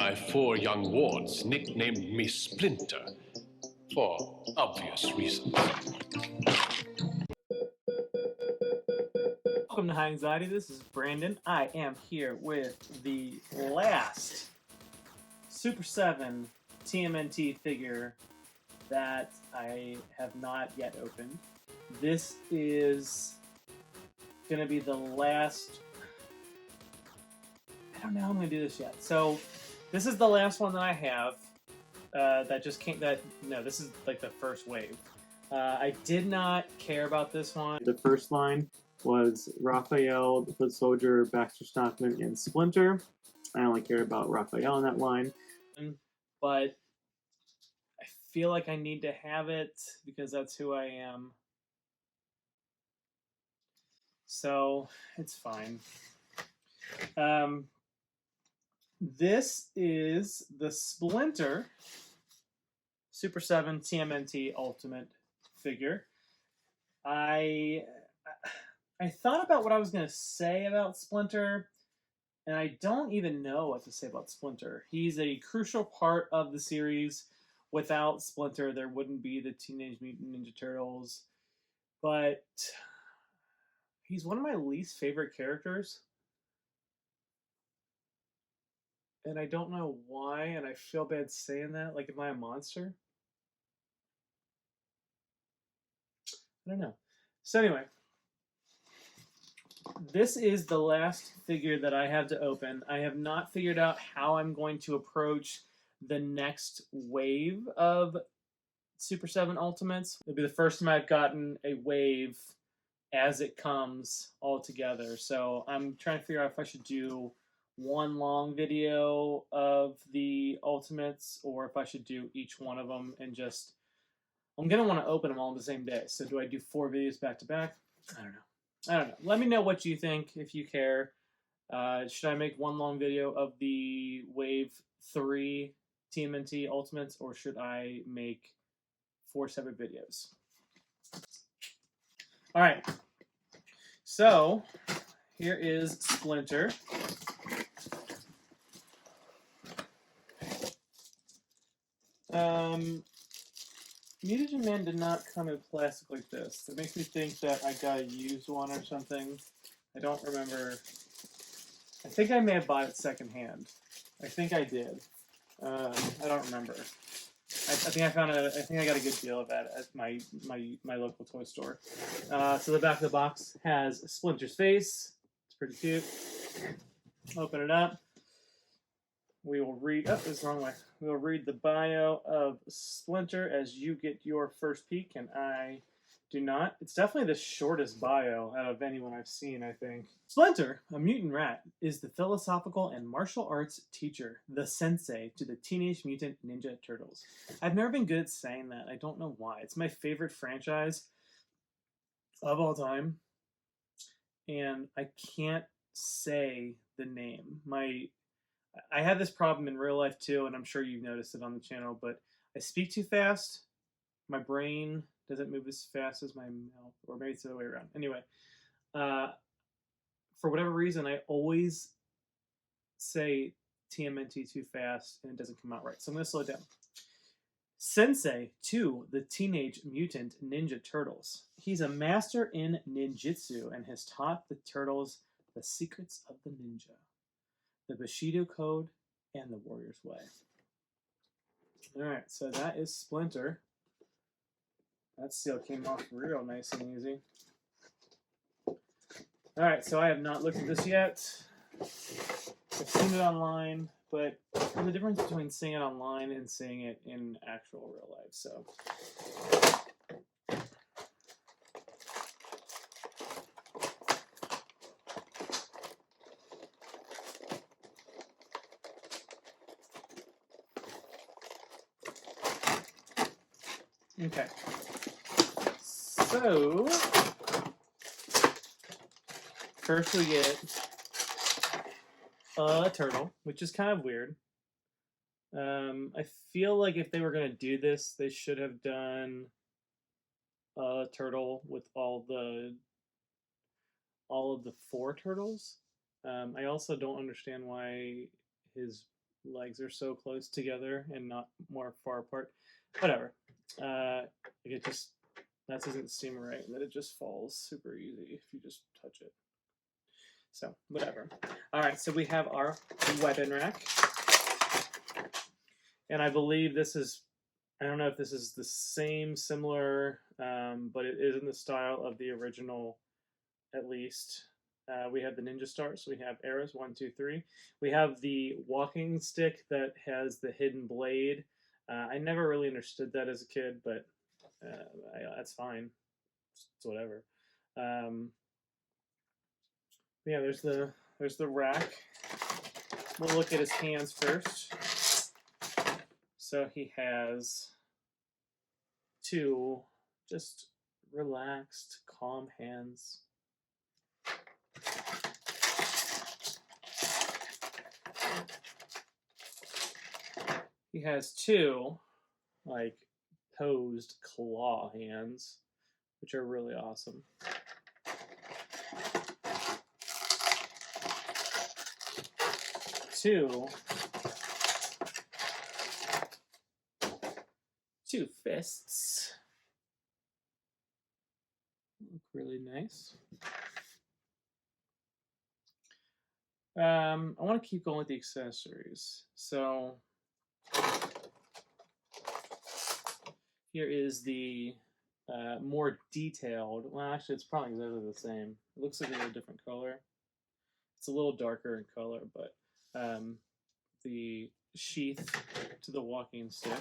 my 4 young wards nicknamed me Splinter, for obvious reasons. Welcome to High Anxiety. This is Brandon. I am here with the last Super 7 TMNT figure that I have not yet opened. This is going to be the last... I don't know how I'm going to do this yet. So, this is the last one that I have that just came... this is like the first wave. I did not care about this one. The first line was Raphael, the Foot Soldier, Baxter Stockman, and Splinter. I only care about Raphael in that line. But I feel like I need to have it because that's who I am. So, it's fine. This is the Splinter Super 7 TMNT Ultimate figure. I thought about what I was going to say about Splinter, and I don't even know what to say about Splinter. He's a crucial part of the series. Without Splinter, there wouldn't be the Teenage Mutant Ninja Turtles. But he's one of my least favorite characters. And I don't know why, and I feel bad saying that. Like, am I a monster? I don't know. So anyway, this is the last figure that I have to open. I have not figured out how I'm going to approach the next wave of Super 7 Ultimates. It'll be the first time I've gotten a wave as it comes all together. So I'm trying to figure out if I should do one long video of the Ultimates or if I should do each one of them and just... I'm going to want to open them all on the same day. So do I do 4 videos back to back? I don't know. Let me know what you think if you care. Should I make one long video of the Wave 3 TMNT Ultimates, or should I make 4 separate videos? All right. So here is Splinter. Mutagen Man did not come in plastic like this. It makes me think that I got a used one or something. I don't remember. I think I may have bought it secondhand. I think I did. I don't remember. I think I found I think I got a good deal of that at my local toy store. So the back of the box has Splinter's face. It's pretty cute. Open it up. We will read... Oh, this is the wrong way. We will read the bio of Splinter as you get your first peek, and I do not. It's definitely the shortest bio out of anyone I've seen, I think. Splinter, a mutant rat, is the philosophical and martial arts teacher, the sensei to the Teenage Mutant Ninja Turtles. I've never been good at saying that. I don't know why. It's my favorite franchise of all time, and I can't say the name. I have this problem in real life too, and I'm sure you've noticed it on the channel, but I speak too fast. My brain doesn't move as fast as my mouth, or maybe it's the other way around. Anyway, for whatever reason, I always say TMNT too fast, and it doesn't come out right. So I'm going to slow it down. Sensei to the Teenage Mutant Ninja Turtles. He's a master in ninjutsu and has taught the turtles the secrets of the ninja, the Bushido Code, and the Warrior's Way. Alright, so that is Splinter. That seal came off real nice and easy. Alright, so I have not looked at this yet. I've seen it online, but there's a difference between seeing it online and seeing it in actual real life, so... Okay, so first we get a turtle, which is kind of weird. I feel like if they were going to do this, they should have done a turtle with all of the 4 turtles. I also don't understand why his legs are so close together and not more far apart. Whatever. It just, that doesn't seem right, and that it just falls super easy if you just touch it. So, whatever. All right, so we have our weapon rack. And I believe this is, I don't know if this is the same, similar, but it is in the style of the original, at least. We have the ninja stars. So we have arrows, 1, 2, 3. We have the walking stick that has the hidden blade. I never really understood that as a kid, but that's fine. It's whatever. Yeah, there's the rack. We'll look at his hands first. So he has 2 just relaxed, calm hands. He has 2 like posed claw hands, which are really awesome. Two fists. Look really nice. I want to keep going with the accessories. So here is the more detailed. Well, actually, it's probably exactly the same. It looks like a little different color. It's a little darker in color, but the sheath to the walking stick.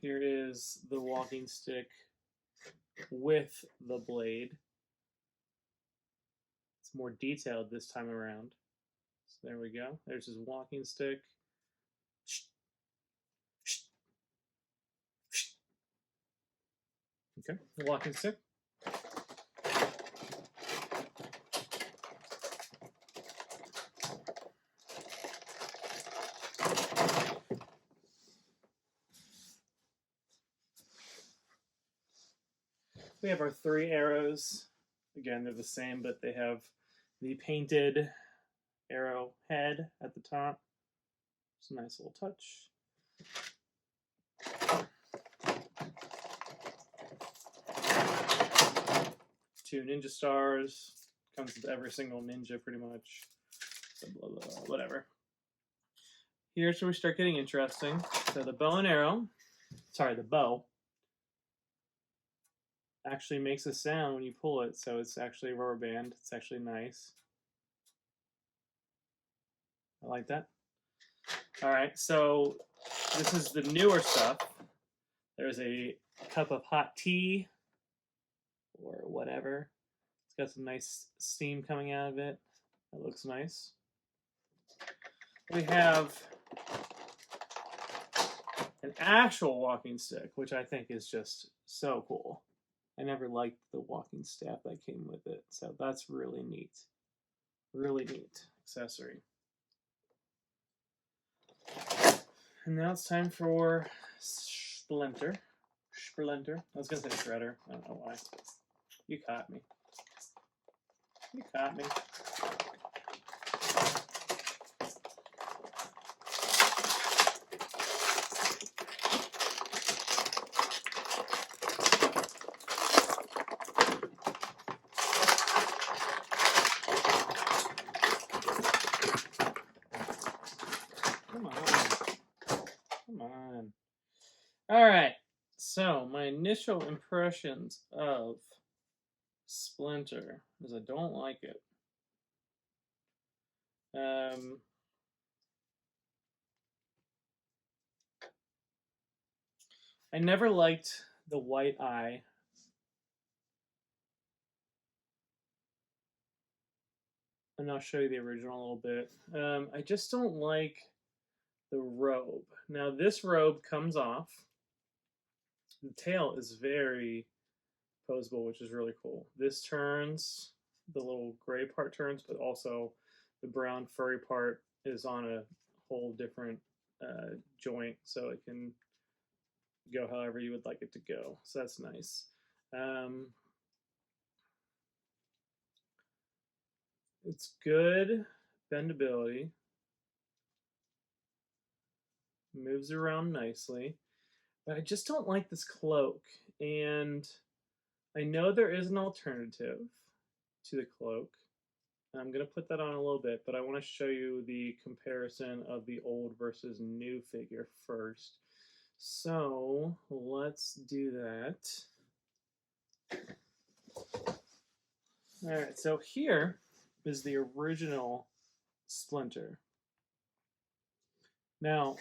Here is the walking stick with the blade. It's more detailed this time around. So there we go. There's his walking stick. Okay, the walking stick. We have our 3 arrows. Again, they're the same, but they have the painted arrow head at the top. It's a nice little touch. 2 ninja stars. Comes with every single ninja, pretty much. So blah, blah, blah, whatever. Here's where we start getting interesting. So the bow and arrow, sorry, the bow, actually makes a sound when you pull it. So it's actually a rubber band. It's actually nice. I like that. All right, so this is the newer stuff. There's a cup of hot tea or whatever. It's got some nice steam coming out of it. That looks nice. We have an actual walking stick, which I think is just so cool. I never liked the walking staff that came with it, so that's really neat. Really neat accessory. And now it's time for Splinter. Splinter. I was going to say Shredder. I don't know why. You caught me. You caught me. Come on. Come on. All right. So, my initial impressions of Splinter is I don't like it. I never liked the white eye. And I'll show you the original a little bit. I just don't like the robe. Now, this robe comes off. The tail is very posable, which is really cool. This turns, the little gray part turns, but also the brown furry part is on a whole different joint, so it can go however you would like it to go. So that's nice. It's good bendability. moves around nicely. But I just don't like this cloak. And I know there is an alternative to the cloak. I'm going to put that on a little bit, but I want to show you the comparison of the old versus new figure first. So let's do that. All right, so here is the original Splinter. Now,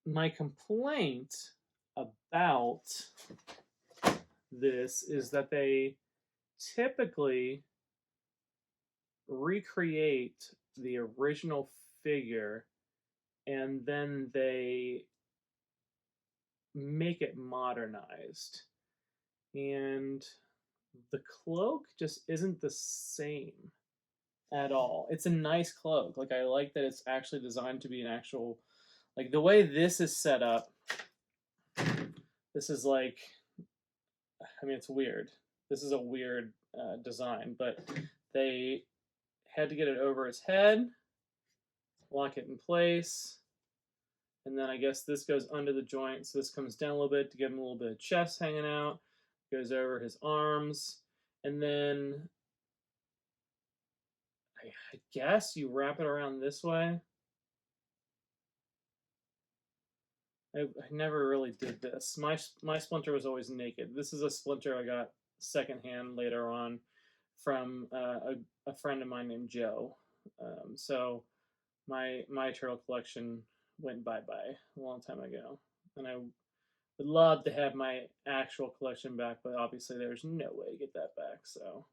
my complaint about this is that they typically recreate the original figure and then they make it modernized. And the cloak just isn't the same at all. It's a nice cloak. Like, I like that it's actually designed to be an actual, like, the way this is set up, this is like, I mean, it's weird. This is a weird design, but they had to get it over his head, lock it in place, and then I guess this goes under the joint, so this comes down a little bit to give him a little bit of chest hanging out, goes over his arms, and then I guess you wrap it around this way. I never really did this. My Splinter was always naked. This is a Splinter I got secondhand later on from a friend of mine named Joe. So my turtle collection went bye-bye a long time ago. And I would love to have my actual collection back, but obviously there's no way to get that back. So,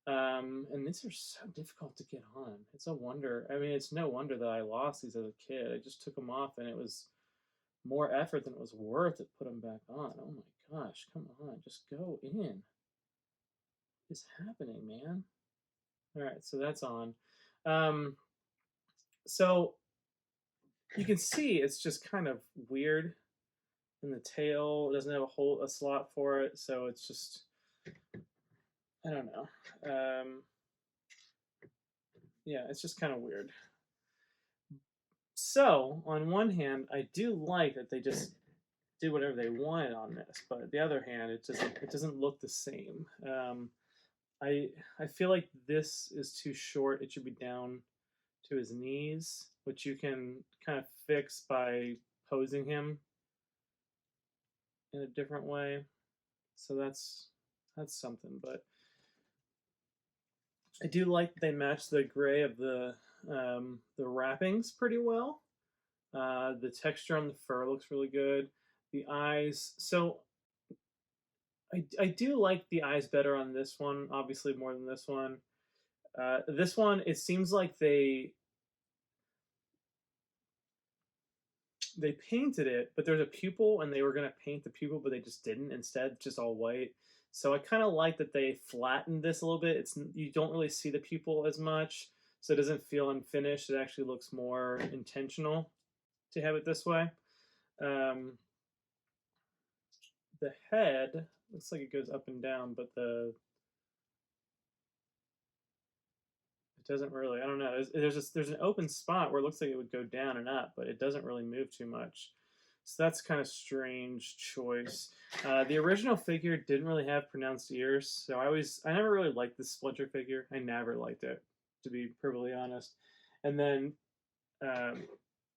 and these are so difficult to get on. It's a wonder. I mean, it's no wonder that I lost these as a kid. I just took them off, and it was more effort than it was worth to put them back on. Oh my gosh, come on, just go in. What is happening, man? All right, so that's on. So you can see it's just kind of weird in the tail. It doesn't have a slot for it, so it's just, I don't know. Yeah, it's just kind of weird. So on one hand, I do like that they just did whatever they wanted on this, but the other hand, it doesn't look the same. I feel like this is too short. It should be down to his knees, which you can kind of fix by posing him in a different way. So that's something. But I do like that they match the gray of the wrappings pretty well. The texture on the fur looks really good. The eyes, so I do like the eyes better on this one, obviously more than this one. This one, it seems like they painted it, but there's a pupil, and they were gonna paint the pupil, but they just didn't. Instead, just all white. So I kind of like that they flattened this a little bit. It's you don't really see the pupil as much, so it doesn't feel unfinished. It actually looks more intentional to have it this way. The head looks like it goes up and down, but it doesn't really. I don't know. There's an open spot where it looks like it would go down and up, but it doesn't really move too much. So that's kind of strange choice. The original figure didn't really have pronounced ears, so I never really liked the Splinter figure. I never liked it, to be perfectly honest. And then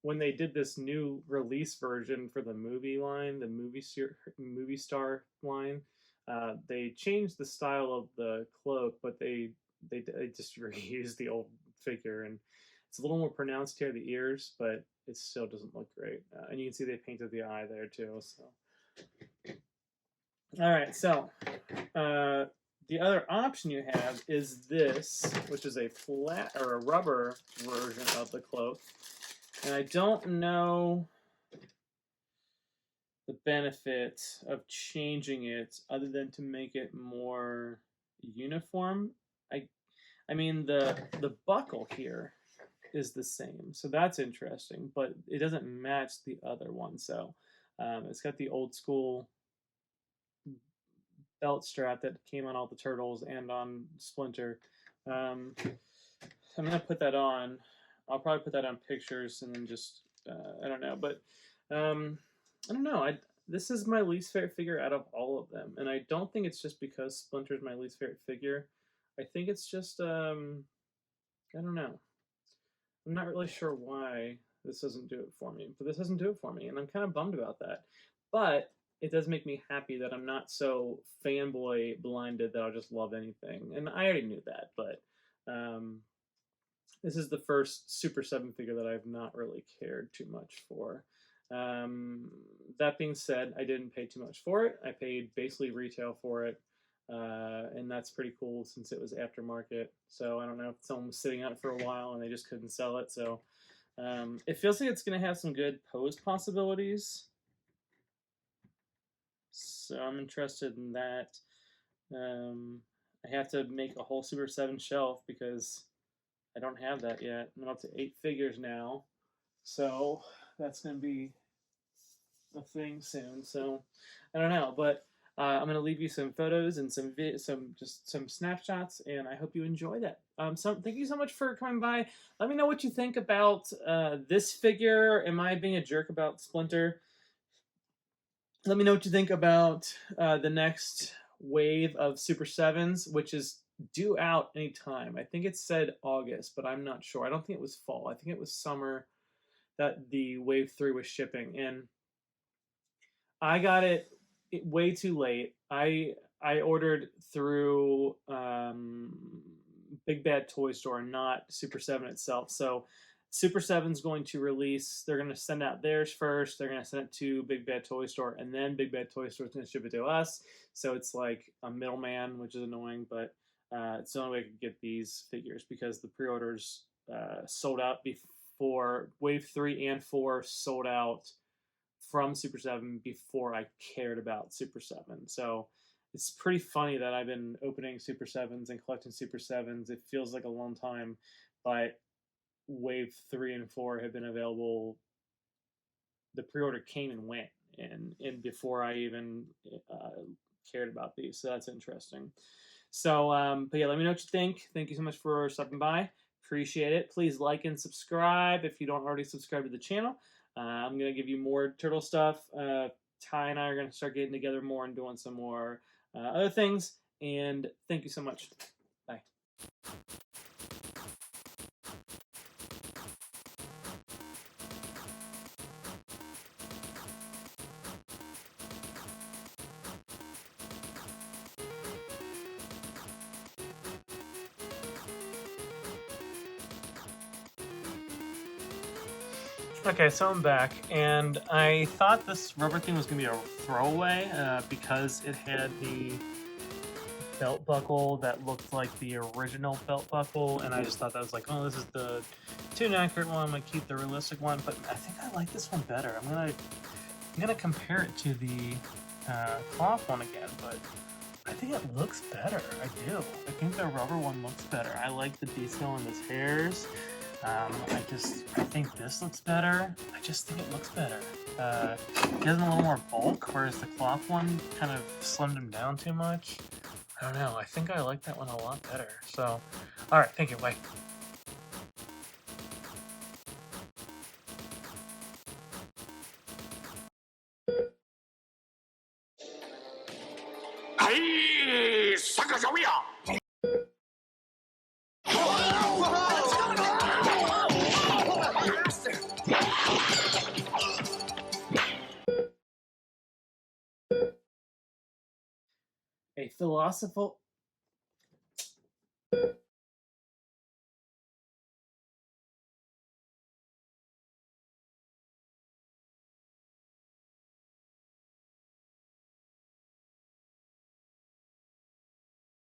when they did this new release version for the movie line, the movie star line, they changed the style of the cloak, but they just reused the old figure, and it's a little more pronounced here, the ears, but it still doesn't look great. And you can see they painted the eye there too. So, all right, so the other option you have is this, which is a flat or a rubber version of the cloak. And I don't know the benefit of changing it other than to make it more uniform. I mean the buckle here is the same, so that's interesting, but it doesn't match the other one. So it's got the old school belt strap that came on all the turtles and on Splinter. I'm gonna put that on. I'll probably put that on pictures and then just I don't know, but I don't know. This is my least favorite figure out of all of them, and I don't think it's just because Splinter's my least favorite figure. I think it's just I don't know. I'm not really sure why this doesn't do it for me, but this doesn't do it for me, and I'm kind of bummed about that. But it does make me happy that I'm not so fanboy blinded that I'll just love anything, and I already knew that, but um, this is the first Super 7 figure that I've not really cared too much for. Um, that being said, I didn't pay too much for it. I paid basically retail for it, and that's pretty cool since it was aftermarket. So I don't know if someone was sitting on it for a while and they just couldn't sell it. So it feels like it's going to have some good pose possibilities. So I'm interested in that. I have to make a whole Super 7 shelf because I don't have that yet. I'm up to 8 figures now. So that's going to be a thing soon. So I don't know, but I'm going to leave you some photos and some snapshots, and I hope you enjoy that. Thank you so much for coming by. Let me know what you think about this figure. Am I being a jerk about Splinter? Let me know what you think about the next wave of Super 7s, which is due out anytime. I think it said August, but I'm not sure. I don't think it was fall. I think it was summer that the wave 3 was shipping, and I got it way too late. I ordered through Big Bad Toy Store, not Super 7 itself. So Super 7's going to release, they're going to send out theirs first, they're going to send it to Big Bad Toy Store, and then Big Bad Toy Store is going to ship it to us. So it's like a middleman, which is annoying, but it's the only way I could get these figures because the pre-orders sold out before Wave 3 and 4 sold out from Super 7 before I cared about Super 7. So it's pretty funny that I've been opening Super 7s and collecting Super 7s. It feels like a long time, but Wave 3 and 4 have been available. The pre-order came and went, and before I even cared about these. So that's interesting. So, but yeah, let me know what you think. Thank you so much for stopping by. Appreciate it. Please like and subscribe if you don't already subscribe to the channel. I'm going to give you more turtle stuff. Ty and I are going to start getting together more and doing some more other things. And thank you so much. Bye. Okay, so I'm back, and I thought this rubber thing was going to be a throwaway because it had the belt buckle that looked like the original belt buckle, and I just thought that was like, oh, this is the too inaccurate one, I'm going to keep the realistic one, but I think I like this one better. I'm gonna compare it to the cloth one again, but I think it looks better. I do. I think the rubber one looks better. I like the detail in his hairs. I think this looks better. I just think it looks better. It gives him a little more bulk, whereas the cloth one kind of slimmed him down too much. I don't know. I think I like that one a lot better. So, alright, thank you. Bye. Hey, Sacagawea! A philosophical